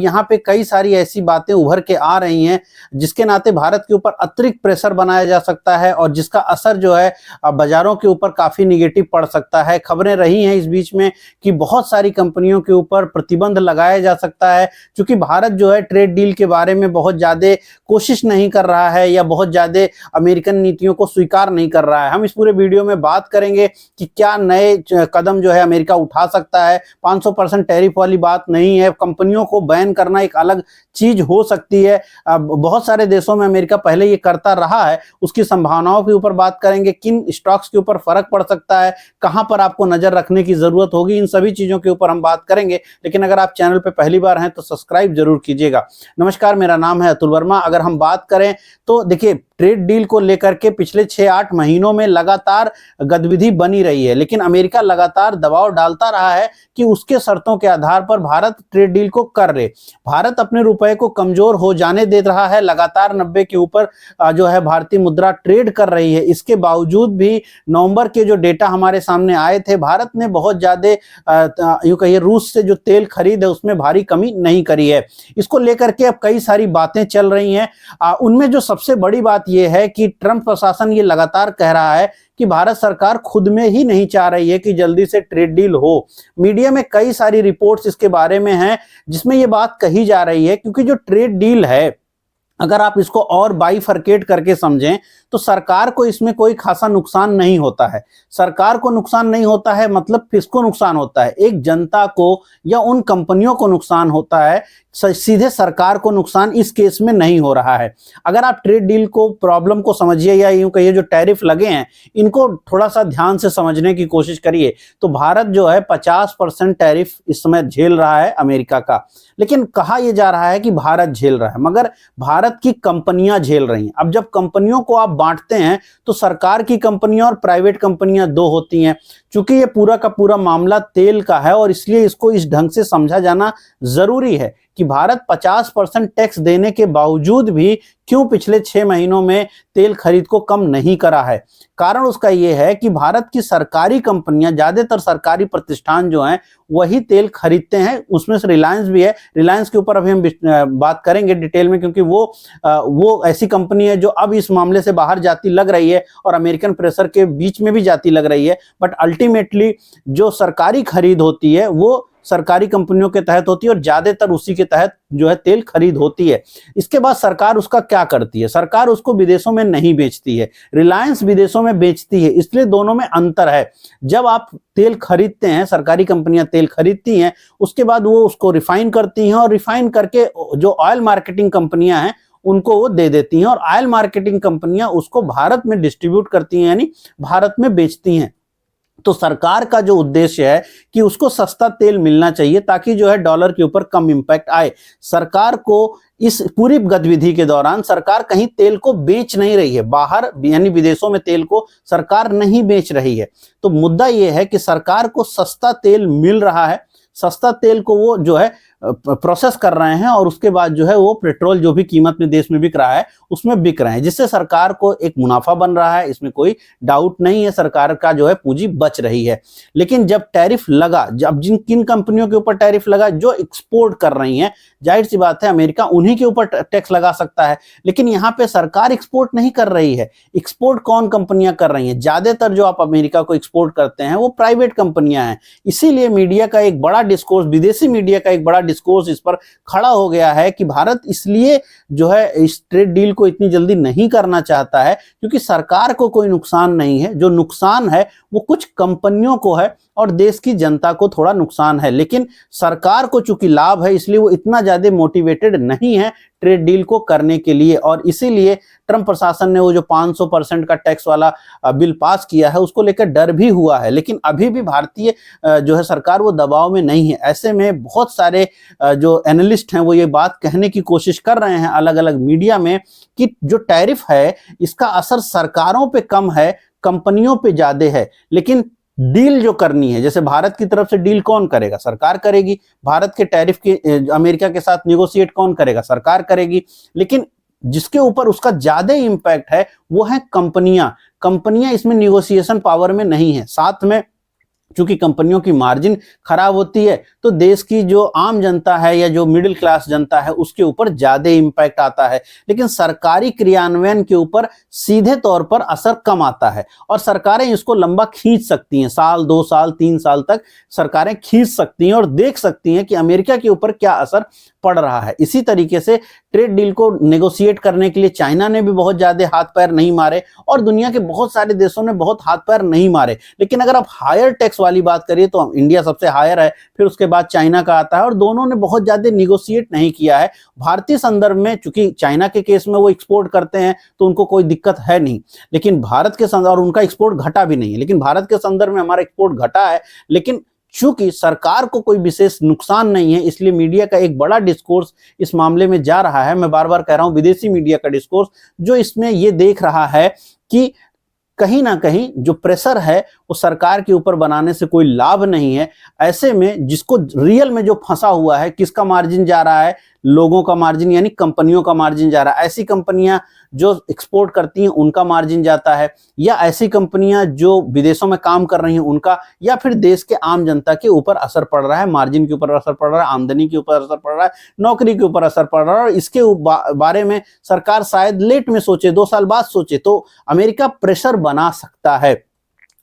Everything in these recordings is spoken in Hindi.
अब यहाँ पे कई सारी ऐसी बातें उभर के आ रही हैं जिसके नाते भारत के ऊपर अतिरिक्त प्रेशर बनाया जा सकता है और जिसका असर जो है बाजारों के ऊपर काफी निगेटिव पड़ सकता है। खबरें रही हैं इस बीच में कि बहुत सारी कंपनियों के ऊपर प्रतिबंध लगाया जा सकता है, क्योंकि भारत जो है ट्रेड डील के बारे में बहुत ज्यादा कोशिश नहीं कर रहा है या बहुत ज्यादा अमेरिकन नीतियों को स्वीकार नहीं कर रहा है। हम इस पूरे वीडियो में बात करेंगे कि क्या नए कदम जो है अमेरिका उठा सकता है। 500% टैरिफ वाली बात नहीं है, कंपनियों को बैन करना एक अलग चीज हो सकती है। बहुत सारे देशों में अमेरिका पहले ये करता रहा है, उसकी संभावनाओं के ऊपर बात करेंगे, किन स्टॉक्स के ऊपर फर्क पड़ सकता है, कहां पर आपको नजर रखने की जरूरत होगी, इन सभी चीजों के ऊपर हम बात करेंगे। लेकिन अगर आप चैनल पे पहली बार हैं तो सब्सक्राइब जरूर कीजिएगा। नमस्कार, मेरा नाम है अतुल वर्मा। अगर हम बात करें तो देखिए, ट्रेड डील को लेकर के पिछले 6-8 महीनों में लगातार गतिविधि बनी रही है, लेकिन अमेरिका लगातार दबाव डालता रहा है कि उसके शर्तों के आधार पर भारत ट्रेड डील को कर ले। भारत अपने रुपए को कमजोर हो जाने दे रहा है, लगातार 90 के ऊपर जो है भारतीय मुद्रा ट्रेड कर रही है। इसके बावजूद भी नवंबर के जो डेटा हमारे सामने आए थे, भारत ने बहुत ज्यादा यूं कहिए रूस से जो तेल खरीद है उसमें भारी कमी नहीं करी है। इसको लेकर के अब कई सारी बातें चल रही हैं। उनमें जो सबसे बड़ी बात यह है कि ट्रंप प्रशासन ये लगातार कह रहा है कि भारत सरकार खुद में ही नहीं चाह रही है कि जल्दी से ट्रेड डील हो। मीडिया में कई सारी रिपोर्ट्स इसके बारे में हैं जिसमें ये बात कही जा रही है, क्योंकि जो ट्रेड डील है, अगर आप इसको और बाइफरकेट करके समझें तो सरकार को इसमें कोई खासा नुकसान नहीं होता है। सरकार को नुकसान नहीं होता है मतलब किसको नुकसान होता है? एक जनता को या उन कंपनियों को नुकसान होता है, सीधे सरकार को नुकसान इस केस में नहीं हो रहा है। अगर आप ट्रेड डील को प्रॉब्लम को समझिए या यूं कहिए जो टैरिफ लगे हैं इनको थोड़ा सा ध्यान से समझने की कोशिश करिए, तो भारत जो है 50% टैरिफ इस समय झेल रहा है अमेरिका का। लेकिन कहा यह जा रहा है कि भारत झेल रहा है, मगर भारत की कंपनियां झेल रही हैं। अब जब कंपनियों को आप बांटते हैं तो सरकार की कंपनियां और प्राइवेट कंपनियां दो होती हैं। चूंकि ये पूरा का पूरा मामला तेल का है और इसलिए इसको इस ढंग से समझा जाना जरूरी है कि भारत 50% टैक्स देने के बावजूद भी क्यों पिछले 6 महीनों में तेल खरीद को कम नहीं करा है। कारण उसका यह है कि भारत की सरकारी कंपनियां, ज्यादातर सरकारी प्रतिष्ठान जो हैं वही तेल खरीदते हैं। उसमें से रिलायंस भी है। रिलायंस के ऊपर अभी हम बात करेंगे डिटेल में, क्योंकि वो ऐसी कंपनी है जो अब इस मामले से बाहर जाती लग रही है और अमेरिकन प्रेशर के बीच में भी जाती लग रही है। बट अल्टीमेटली जो सरकारी खरीद होती है वो सरकारी कंपनियों के तहत होती है और ज्यादातर उसी के तहत जो है तेल खरीद होती है। इसके बाद सरकार उसका क्या करती है? सरकार उसको विदेशों में नहीं बेचती है, रिलायंस विदेशों में बेचती है। इसलिए दोनों में अंतर है। जब आप तेल खरीदते हैं, सरकारी कंपनियां तेल खरीदती हैं, उसके बाद वो उसको रिफाइन करती हैं और रिफाइन करके जो ऑयल मार्केटिंग कंपनियां हैं उनको वो दे देती हैं और ऑयल मार्केटिंग कंपनियां उसको भारत में डिस्ट्रीब्यूट करती हैं, यानी भारत में बेचती हैं। तो सरकार का जो उद्देश्य है कि उसको सस्ता तेल मिलना चाहिए ताकि जो है डॉलर के ऊपर कम इंपैक्ट आए। सरकार को इस पूरी गतिविधि के दौरान सरकार कहीं तेल को बेच नहीं रही है, बाहर यानी विदेशों में तेल को सरकार नहीं बेच रही है। तो मुद्दा यह है कि सरकार को सस्ता तेल मिल रहा है, सस्ता तेल को वो जो है प्रोसेस कर रहे हैं और उसके बाद जो है वो पेट्रोल जो भी कीमत में देश में बिक रहा है उसमें बिक रहे हैं, जिससे सरकार को एक मुनाफा बन रहा है। इसमें कोई डाउट नहीं है, सरकार का जो है पूंजी बच रही है। लेकिन जब टैरिफ लगा, जब किन कंपनियों के ऊपर टैरिफ लगा? जो एक्सपोर्ट कर रही हैं, जाहिर सी बात है अमेरिका उन्हीं के ऊपर टैक्स लगा सकता है। लेकिन यहाँ पे सरकार एक्सपोर्ट नहीं कर रही है। एक्सपोर्ट कौन कंपनियां कर रही हैं? ज्यादातर जो आप अमेरिका को एक्सपोर्ट करते हैं वो प्राइवेट कंपनियां हैं। इसीलिए मीडिया का एक बड़ा डिस्कोर्स, विदेशी मीडिया का एक बड़ा डिस्कोर्स इस पर खड़ा हो गया है कि भारत इसलिए जो है इस ट्रेड डील को इतनी जल्दी नहीं करना चाहता है क्योंकि सरकार को कोई नुकसान नहीं है। जो नुकसान है वो कुछ कंपनियों को है और देश की जनता को थोड़ा नुकसान है। लेकिन सरकार को चूंकि लाभ है इसलिए वो इतना ज्यादा मोटिवेटेड नहीं है ट्रेड डील को करने के लिए, और इसीलिए ट्रंप प्रशासन ने वो जो 500% का टैक्स वाला बिल पास किया है उसको लेकर डर भी हुआ है। लेकिन अभी भी भारतीय जो है सरकार वो दबाव में नहीं है। ऐसे में बहुत सारे जो एनालिस्ट हैं वो ये बात कहने की कोशिश कर रहे हैं अलग अलग मीडिया में कि जो टैरिफ है इसका असर सरकारों पे कम है, कंपनियों पे ज्यादा है। लेकिन डील जो करनी है, जैसे भारत की तरफ से डील कौन करेगा? सरकार करेगी। भारत के टैरिफ के अमेरिका के साथ निगोशिएट कौन करेगा? सरकार करेगी। लेकिन जिसके ऊपर उसका ज्यादा इंपैक्ट है वो है कंपनियां। कंपनियां इसमें निगोशिएशन पावर में नहीं है। साथ में चूंकि कंपनियों की मार्जिन खराब होती है तो देश की जो आम जनता है या जो मिडिल क्लास जनता है उसके ऊपर ज्यादा इंपैक्ट आता है, लेकिन सरकारी क्रियान्वयन के ऊपर सीधे तौर पर असर कम आता है और सरकारें इसको लंबा खींच सकती हैं, साल 2 साल 3 साल तक सरकारें खींच सकती हैं और देख सकती हैं कि अमेरिका के ऊपर क्या असर पड़ रहा है। इसी तरीके से ट्रेड डील को नेगोशिएट करने के लिए चाइना ने भी बहुत ज्यादा हाथ पैर नहीं मारे और दुनिया के बहुत सारे देशों ने बहुत हाथ पैर नहीं मारे, लेकिन अगर आप हायर टैक्स वाली बात करिए तो इंडिया सबसे हायर है, फिर उसके बाद चाइना का आता है और दोनों ने बहुत ज्यादा निगोशिएट नहीं किया है। भारतीय संदर्भ में चूंकि चाइना के केस में वो एक्सपोर्ट करते हैं तो उनको कोई दिक्कत है नहीं, लेकिन भारत के संदर्भ और उनका एक्सपोर्ट घटा भी नहीं है, लेकिन भारत के संदर्भ में हमारा एक्सपोर्ट घटा है, लेकिन चूंकि सरकार को कोई विशेष नुकसान नहीं है इसलिए मीडिया का एक बड़ा डिस्कोर्स इस मामले में जा रहा है। मैं बार बार कह रहा हूं विदेशी मीडिया का डिस्कोर्स जो इसमें ये देख रहा है कि कहीं ना कहीं जो प्रेशर है वो सरकार के ऊपर बनाने से कोई लाभ नहीं है। ऐसे में जिसको रियल में जो फंसा हुआ है, किसका मार्जिन जा रहा है, लोगों का मार्जिन यानी कंपनियों का मार्जिन जा रहा है। ऐसी कंपनियां जो एक्सपोर्ट करती हैं उनका मार्जिन जाता है, या ऐसी कंपनियां जो विदेशों में काम कर रही हैं उनका, या फिर देश के आम जनता के ऊपर असर पड़ रहा है, मार्जिन के ऊपर असर पड़ रहा है, आमदनी के ऊपर असर पड़ रहा है, नौकरी के ऊपर असर पड़ रहा है। और इसके बारे में सरकार शायद लेट में सोचे, 2 साल बाद सोचे, तो अमेरिका प्रेशर बना सकता है।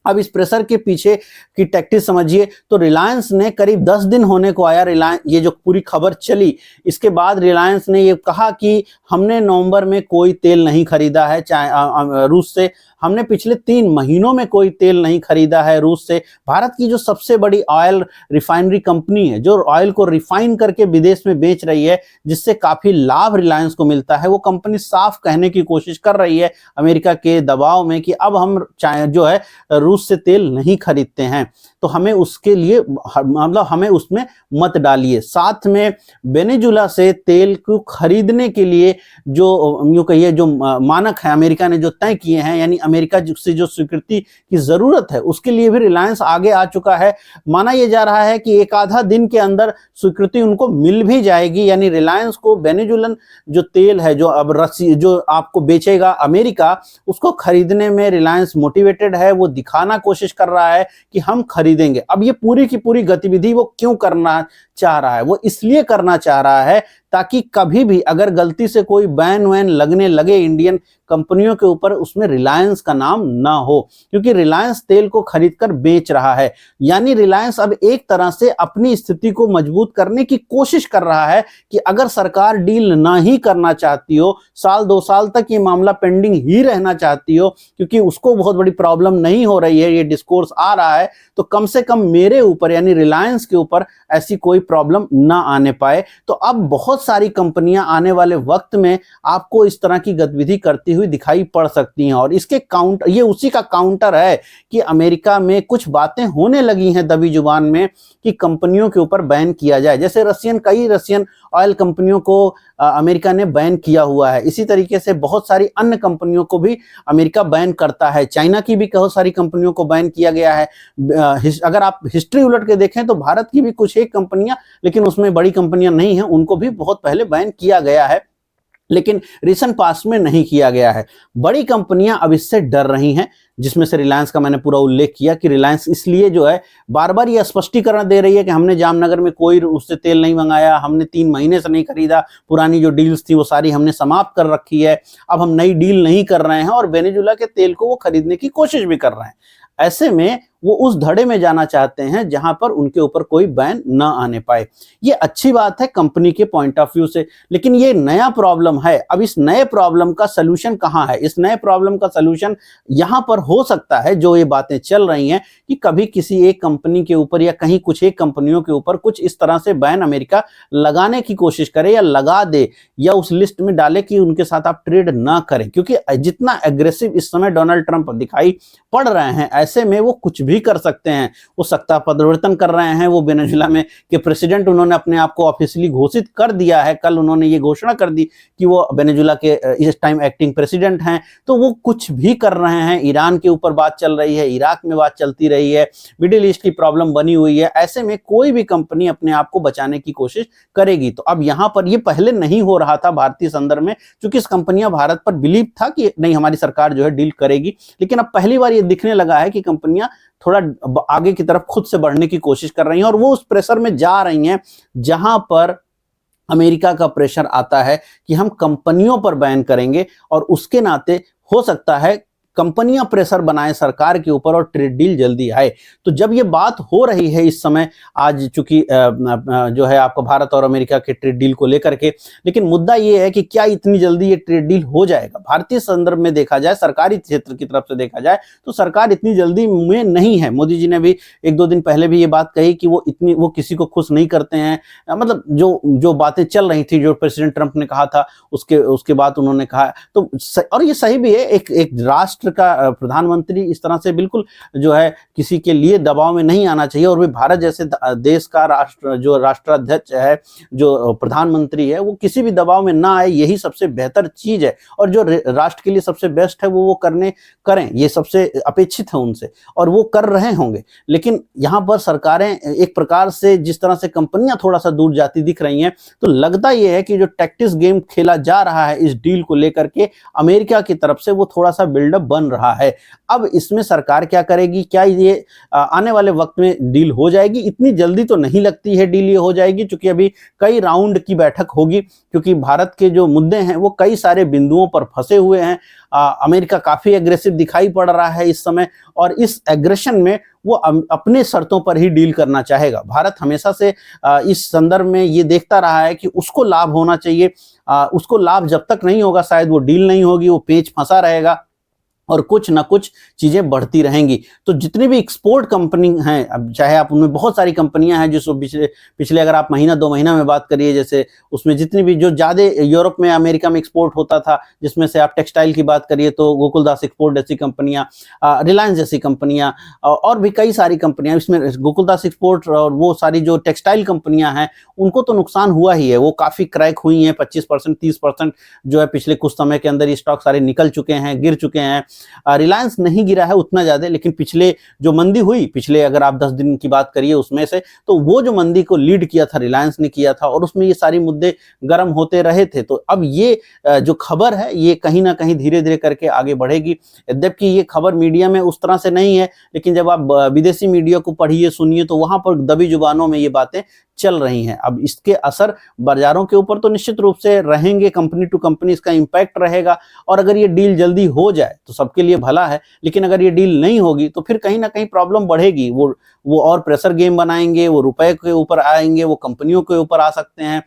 अब इस प्रेशर के पीछे की टैक्टिस समझिए तो रिलायंस ने करीब 10 दिन होने को आया, रिलायंस ये जो पूरी खबर चली इसके बाद रिलायंस ने ये कहा कि हमने नवंबर में कोई तेल नहीं खरीदा है रूस से, हमने पिछले 3 महीनों में कोई तेल नहीं खरीदा है रूस से। भारत की जो सबसे बड़ी ऑयल रिफाइनरी कंपनी है जो ऑयल को रिफाइन करके विदेश में बेच रही है जिससे काफी लाभ रिलायंस को मिलता है, वो कंपनी साफ कहने की कोशिश कर रही है अमेरिका के दबाव में कि अब हम जो है रूस से तेल नहीं खरीदते हैं, तो हमें उसके लिए मतलब हमें उसमें मत डालिए। साथ में वेनेजुला से तेल को खरीदने के लिए जो यूं कहिए जो मानक है अमेरिका ने जो तय किए हैं, यानी अमेरिका से जो स्वीकृति की जरूरत है उसके लिए भी रिलायंस आगे आ चुका है। माना यह जा रहा है कि एक आधा दिन के अंदर स्वीकृति उनको मिल भी जाएगी, यानी रिलायंस को वेनेजुलन जो तेल है जो अब जो आपको बेचेगा अमेरिका, उसको खरीदने में रिलायंस मोटिवेटेड है, वो दिखाना कोशिश कर रहा है कि हम खरीदेंगे। अब ये पूरी की पूरी गतिविधि वो क्यों करना चाह रहा है? वो इसलिए करना चाह रहा है ताकि कभी भी अगर गलती से कोई बैन वैन लगने लगे इंडियन कंपनियों के ऊपर उसमें रिलायंस का नाम ना हो, क्योंकि रिलायंस तेल को खरीदकर बेच रहा है। यानी रिलायंस अब एक तरह से अपनी स्थिति को मजबूत करने की कोशिश कर रहा है कि अगर सरकार डील ना ही करना चाहती हो, साल 2 साल तक ये मामला पेंडिंग ही रहना चाहती हो, क्योंकि उसको बहुत बड़ी प्रॉब्लम नहीं हो रही है, ये डिस्कोर्स आ रहा है, तो कम से कम मेरे ऊपर यानी रिलायंस के ऊपर ऐसी कोई प्रॉब्लम ना आने पाए। तो अब बहुत सारी कंपनियां आने वाले वक्त में आपको इस तरह की गतिविधि करती हुई दिखाई पड़ सकती हैं, और इसके काउंटर ये उसी का काउंटर है कि अमेरिका में कुछ बातें होने लगी हैं दबी जुबान में कि कंपनियों के ऊपर बैन किया जाए। जैसे कई रशियन ऑयल कंपनियों को अमेरिका ने बैन किया हुआ है, इसी तरीके से बहुत सारी अन्य कंपनियों को भी अमेरिका बैन करता है। चाइना की भी बहुत सारी कंपनियों को बैन किया गया है। अगर आप हिस्ट्री उलट के देखें तो भारत की भी कुछ एक कंपनियां, लेकिन उसमें बड़ी कंपनियां नहीं हैं, उनको भी बहुत पहले बैन किया गया है, लेकिन रिसेंट पास्ट में नहीं किया गया है। बड़ी कंपनियां अब इससे डर रही हैं, जिसमें से रिलायंस का मैंने पूरा उल्लेख किया कि रिलायंस इसलिए जो है बार बार यह स्पष्टीकरण दे रही है कि हमने जामनगर में कोई उससे तेल नहीं मंगाया, हमने 3 महीने से नहीं खरीदा, पुरानी जो डील्स थी वो सारी हमने समाप्त कर रखी है, अब हम नई डील नहीं कर रहे हैं, और वेनेजुला के तेल को वो खरीदने की कोशिश भी कर रहे हैं। ऐसे में वो उस धड़े में जाना चाहते हैं जहां पर उनके ऊपर कोई बैन ना आने पाए। ये अच्छी बात है कंपनी के पॉइंट ऑफ व्यू से, लेकिन ये नया प्रॉब्लम है। अब इस नए प्रॉब्लम का सलूशन कहां है? इस नए प्रॉब्लम का सलूशन यहां पर हो सकता है, जो ये बातें चल रही हैं कि कभी किसी एक कंपनी के ऊपर या कहीं कुछ एक कंपनियों के ऊपर कुछ इस तरह से बैन अमेरिका लगाने की कोशिश करे या लगा दे, या उस लिस्ट में डाले कि उनके साथ आप ट्रेड ना करें। क्योंकि जितना एग्रेसिव इस समय डोनाल्ड ट्रंप दिखाई पड़ रहे हैं, ऐसे में वो कुछ भी कर सकते हैं। वो सत्ता परिवर्तन कर रहे हैं, वो वेनेजुला में के प्रेसिडेंट, उन्होंने अपने आप को ऑफिशियली घोषित कर दिया है। कल उन्होंने ये घोषणा कर दी कि वो वेनेजुला के इस टाइम एक्टिंग प्रेसिडेंट हैं, तो वो कुछ भी कर रहे हैं। ईरान के ऊपर बात चल रही है, इराक में बात चलती रही है, मिडिल ईस्ट की प्रॉब्लम बनी हुई है। ऐसे में कोई भी कंपनी अपने आप को बचाने की कोशिश करेगी। तो अब यहां पर ये पहले नहीं हो रहा था भारतीय संदर्भ में, क्योंकि इस कंपनियां भारत पर बिलीव था कि नहीं हमारी सरकार जो है डील करेगी, लेकिन अब पहली बार ये दिखने लगा है कि कंपनियां थोड़ा आगे की तरफ खुद से बढ़ने की कोशिश कर रही हैं और वो उस प्रेशर में जा रही हैं जहां पर अमेरिका का प्रेशर आता है कि हम कंपनियों पर बैन करेंगे और उसके नाते हो सकता है कंपनियां प्रेशर बनाए सरकार के ऊपर और ट्रेड डील जल्दी आए। तो जब ये बात हो रही है इस समय, आज चूंकि जो है आपका भारत और अमेरिका के ट्रेड डील को लेकर के, लेकिन मुद्दा ये है कि क्या इतनी जल्दी ये ट्रेड डील हो जाएगा। भारतीय संदर्भ में देखा जाए, सरकारी क्षेत्र की तरफ से देखा जाए तो सरकार इतनी जल्दी में नहीं है। मोदी जी ने भी 1-2 दिन पहले भी ये बात कही कि वो किसी को खुश नहीं करते हैं। मतलब जो बातें चल रही थी, जो प्रेसिडेंट ट्रंप ने कहा था, उसके बाद उन्होंने कहा तो और ये सही भी है। एक राष्ट्र का प्रधानमंत्री इस तरह से बिल्कुल जो है किसी के लिए दबाव में नहीं आना चाहिए, और भी भारत जैसे देश का राष्ट्राध्यक्ष है, जो प्रधानमंत्री है, वो किसी भी दबाव में ना आए, यही सबसे बेहतर चीज है। और जो राष्ट्र के लिए सबसे बेस्ट है वो करें, ये सबसे अपेक्षित है उनसे, और वो कर रहे होंगे। लेकिन यहाँ पर सरकारें एक प्रकार से, जिस तरह से कंपनियां थोड़ा सा दूर जाती दिख रही हैं, तो लगता ये है कि जो टैक्टिक्स गेम खेला जा रहा है इस डील को लेकर के अमेरिका की तरफ से, वो थोड़ा सा बिल्डअप बन रहा है। अब इसमें सरकार क्या करेगी, क्या ये आने वाले वक्त में डील हो जाएगी? इतनी जल्दी तो नहीं लगती है डील ये हो जाएगी, क्योंकि अभी कई राउंड की बैठक होगी, क्योंकि भारत के जो मुद्दे हैं वो कई सारे बिंदुओं पर फंसे हुए हैं। अमेरिका काफी एग्रेसिव दिखाई पड़ रहा है इस समय, और इस एग्रेशन में वो अपने शर्तों पर ही डील करना चाहेगा। भारत हमेशा से इस संदर्भ में ये देखता रहा है कि उसको लाभ होना चाहिए। उसको लाभ जब तक नहीं होगा शायद वो डील नहीं होगी, वो पेच फंसा रहेगा और कुछ ना कुछ चीजें बढ़ती रहेंगी। तो जितनी भी एक्सपोर्ट कंपनी हैं, अब चाहे आप उनमें बहुत सारी कंपनियां हैं जो पिछले अगर आप महीना 2 महीना में बात करिए, जैसे उसमें जितनी भी जो ज्यादा यूरोप में अमेरिका में एक्सपोर्ट होता था, जिसमें से आप टेक्सटाइल की बात करिए तो गोकुलदास एक्सपोर्ट जैसी कंपनियां, रिलायंस जैसी कंपनियां, और भी कई सारी कंपनियां, इसमें गोकुलदास एक्सपोर्ट और वो सारी जो टेक्सटाइल कंपनियां हैं उनको तो नुकसान हुआ ही है। वो काफी क्रैक हुई हैं, 25% 30% जो है पिछले कुछ समय के अंदर ये स्टॉक सारे निकल चुके हैं, गिर चुके हैं। रिलायंस नहीं गिरा है उतना ज्यादा, लेकिन पिछले जो मंदी हुई, पिछले अगर आप 10 दिन की बात करिए उसमें से, तो वो जो मंदी को लीड किया था रिलायंस ने किया था, और उसमें ये सारी मुद्दे गर्म होते रहे थे। तो अब ये जो खबर है ये कहीं ना कहीं धीरे धीरे करके आगे बढ़ेगी। यद्यपि ये खबर मीडिया में उस तरह से नहीं है, लेकिन जब आप विदेशी मीडिया को पढ़िए सुनिए तो वहां पर दबी जुबानों में ये बातें चल रही हैं। अब इसके असर बाजारों के ऊपर तो निश्चित रूप से रहेंगे, कंपनी टू कंपनी इसका इंपैक्ट रहेगा। और अगर ये डील जल्दी हो जाए तो सबके लिए भला है, लेकिन अगर ये डील नहीं होगी तो फिर कहीं ना कहीं प्रॉब्लम बढ़ेगी। वो और प्रेशर गेम बनाएंगे, वो रुपए के ऊपर आएंगे, वो कंपनियों के ऊपर आ सकते हैं,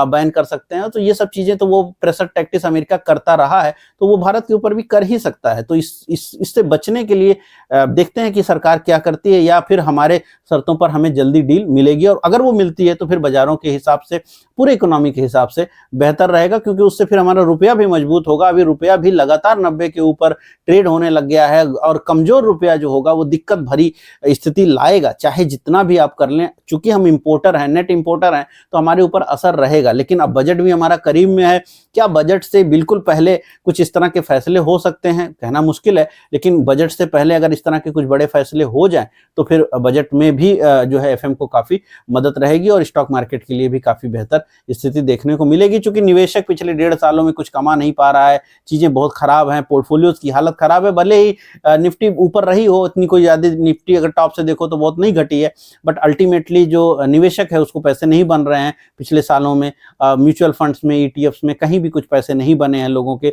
बैन कर सकते हैं। तो ये सब चीजें तो वो प्रेशर टैक्टिक्स अमेरिका करता रहा है, तो वो भारत के ऊपर भी कर ही सकता है। तो इससे बचने के लिए देखते हैं कि सरकार क्या करती है, या फिर हमारे शर्तों पर हमें जल्दी डील मिलेगी। और अगर वो मिलती है तो फिर बाजारों के हिसाब से, पूरे इकोनॉमी के हिसाब से बेहतर रहेगा, क्योंकि उससे फिर हमारा रुपया भी मजबूत होगा। अभी रुपया भी लगातार 90 के ऊपर ट्रेड होने लग गया है, और कमजोर रुपया जो होगा वो दिक्कत भरी स्थिति लाएगा, चाहे जितना भी आप कर लें। चूंकि हम इंपोर्टर हैं, नेट इंपोर्टर हैं, तो हमारे ऊपर असर रहेगा। लेकिन अब बजट भी हमारा करीब में है, क्या बजट से बिल्कुल पहले कुछ इस तरह के फैसले हो सकते हैं, कहना मुश्किल है। लेकिन बजट से पहले अगर इस तरह के कुछ बड़े फैसले हो जाएं तो फिर बजट में भी जो है एफएम को काफी मदद रहेगी, और स्टॉक मार्केट के लिए भी काफी बेहतर स्थिति देखने को मिलेगी। चूंकि निवेशक पिछले 1.5 सालों में कुछ कमा नहीं पा रहा है, चीजें बहुत खराब हैं, पोर्टफोलियोज की हालत खराब है। भले ही निफ्टी ऊपर रही हो, इतनी कोई ज्यादा निफ्टी अगर टॉप से देखो तो बहुत नहीं घटी है, बट अल्टीमेटली जो निवेशक है उसको पैसे नहीं बन रहे हैं पिछले सालों में। म्यूचुअल फंड्स में, ईटीएफ्स में कहीं भी कुछ पैसे नहीं बने हैं लोगों के,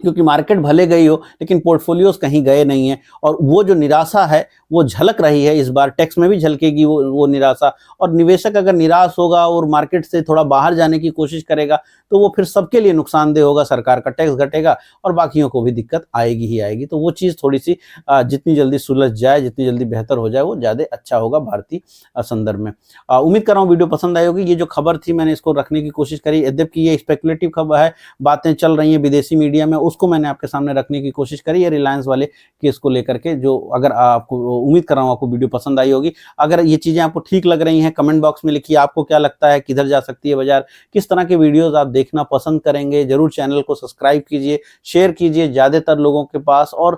क्योंकि मार्केट भले गई हो लेकिन पोर्टफोलियोज कहीं गए नहीं है। और वो जो निराशा है वो झलक रही है, इस बार टैक्स में भी झलकेगी वो निराशा। और निवेशक अगर निराश होगा और मार्केट से थोड़ा बाहर जाने की कोशिश करेगा तो वो फिर सबके लिए नुकसानदेह होगा, सरकार का टैक्स घटेगा और बाकियों को भी दिक्कत आएगी ही आएगी। तो वो चीज़ थोड़ी सी जितनी जल्दी सुलझ जाए, जितनी जल्दी बेहतर हो जाए, वो ज़्यादा अच्छा होगा भारतीय संदर्भ में। उम्मीद कर रहा हूँ वीडियो पसंद आई होगी। ये जो खबर थी मैंने इसको रखने की कोशिश करी, यद्यपि ये स्पेकुलेटिव खबर है, बातें चल रही हैं विदेशी मीडिया में, उसको मैंने आपके सामने रखने की कोशिश करी है रिलायंस वाले केस को लेकर के। जो अगर आपको, उम्मीद कर रहा हूँ आपको वीडियो पसंद आई होगी। अगर ये चीज़ें आपको ठीक लग रही हैं, कमेंट बॉक्स में लिखिए आपको क्या लगता है, किधर जा सकती है बाजार, किस तरह के वीडियोस आप देखना पसंद करेंगे। जरूर चैनल को सब्सक्राइब कीजिए, शेयर कीजिए ज़्यादातर लोगों के पास, और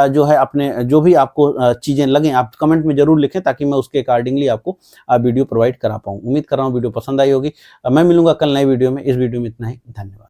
जो है अपने जो भी आपको चीज़ें लगें आप कमेंट में जरूर लिखें, ताकि मैं उसके अकॉर्डिंगली आपको वीडियो प्रोवाइड करा पाऊँ। उम्मीद कर रहा हूँ वीडियो पसंद आई होगी। मैं मिलूंगा कल नए वीडियो में। इस वीडियो में इतना ही, धन्यवाद।